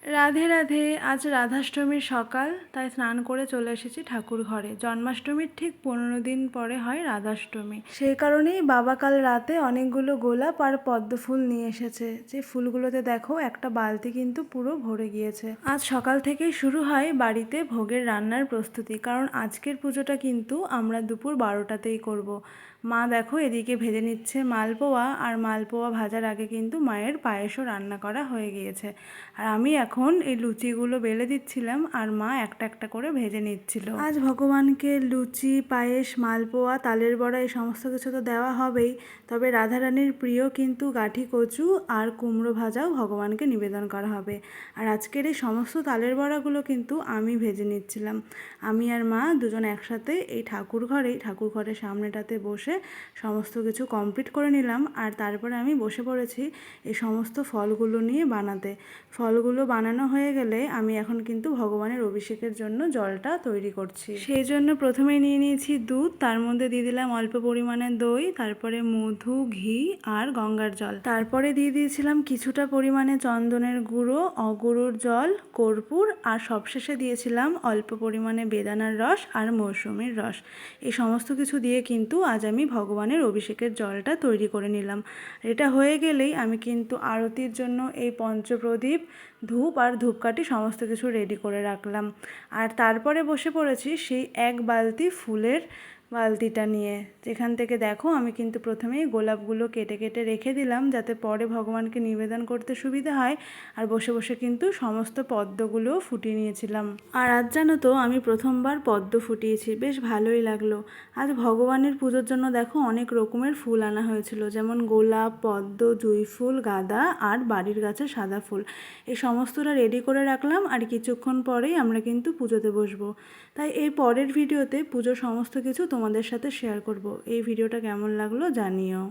রাধে রাধে। আজ রাধাষ্টমীর সকাল, তাই স্নান করে চলে এসেছি ঠাকুর ঘরে। জন্মাষ্টমীর ঠিক 15 দিন পরে হয় রাধাষ্টমী। সেই কারণেই বাবা কাল রাতে অনেকগুলো গোলাপ আর পদ্ম ফুল নিয়ে এসেছে। যে ফুলগুলোতে দেখো একটা বালতি কিন্তু পুরো ভরে গিয়েছে। আজ সকাল থেকেই শুরু হয় বাড়িতে ভোগের রান্নার প্রস্তুতি, কারণ আজকের পুজোটা কিন্তু আমরা দুপুর 12টাতেই করব। মা দেখো এদিকে ভেজে নিচ্ছে মালপোয়া, আর মালপোয়া ভাজার আগে কিন্তু মায়ের পায়েসও রান্না করা হয়ে গিয়েছে। আর আমি এখন এই লুচিগুলো বেলে দিচ্ছিলাম, আর মা একটা একটা করে ভেজে নিচ্ছিল। আজ ভগবানকে লুচি, পায়েস, মালপোয়া, তালের বড়া এই সমস্ত কিছু তো দেওয়া হবেই, তবে রাধারানীর প্রিয় কিন্তু গাঠি কচু আর কুমড়ো ভাজাও ভগবানকে নিবেদন করা হবে। আর আজকের এই সমস্ত তালের বড়াগুলো কিন্তু আমি ভেজে নিচ্ছিলাম। আমি আর মা দুজন একসাথে এই ঠাকুর ঘরের সামনেটাতে বসে সমস্ত কিছু কমপ্লিট করে নিলাম। আর তারপরে আমি বসে পড়েছি এই সমস্ত ফলগুলো নিয়ে বানাতে। ফলগুলো বানানো হয়ে গেলে আমি এখন কিন্তু ভগবানের অভিষেকের জন্য জলটা তৈরি করছি। সেই জন্য প্রথমে নিয়ে নিয়েছি দুধ, তার মধ্যে দিয়ে দিলাম অল্প পরিমাণে দই, তারপরে মধু, ঘি আর গঙ্গার জল। তারপরে দিয়ে দিয়েছিলাম কিছুটা পরিমাণে চন্দনের গুঁড়ো, অগুঁড়োর জল, কর্পূর, আর সবশেষে দিয়েছিলাম অল্প পরিমাণে বেদানার রস আর মৌসুমীর রস। এই সমস্ত কিছু দিয়ে কিন্তু আজ আমি ভগবানের অভিষেকের জলটা তৈরি করে নিলাম। এটা হয়ে গেলেই আমি কিন্তু আরতির জন্য এই পঞ্চপ্রদীপ, ধূপ আর ধূপকাঠি সমস্ত কিছু রেডি করে রাখলাম। আর তারপরে বসে পড়েছি সেই এক বালতি ফুলের বালতিটা নিয়ে, যেখান থেকে দেখো আমি কিন্তু প্রথমেই গোলাপগুলো কেটে কেটে রেখে দিলাম, যাতে পরে ভগবানকে নিবেদন করতে সুবিধা হয়। আর বসে বসে কিন্তু সমস্ত পদ্মগুলোও ফুটিয়ে নিয়েছিলাম। আর আজ জানো তো আমি প্রথমবার পদ্ম ফুটিয়েছি, বেশ ভালোই লাগলো। আজ ভগবানের পুজোর জন্য দেখো অনেক রকমের ফুল আনা হয়েছিল, যেমন গোলাপ, পদ্ম, জুঁই ফুল, গাঁদা আর বাড়ির গাছের সাদা ফুল। এই সমস্তটা রেডি করে রাখলাম, আর কিছুক্ষণ পরেই আমরা কিন্তু পুজোতে বসবো। তাই এই পরের ভিডিওতে পুজোর সমস্ত কিছু তোমাদের সাথে শেয়ার করব। এই ভিডিওটা কেমন লাগলো জানিও।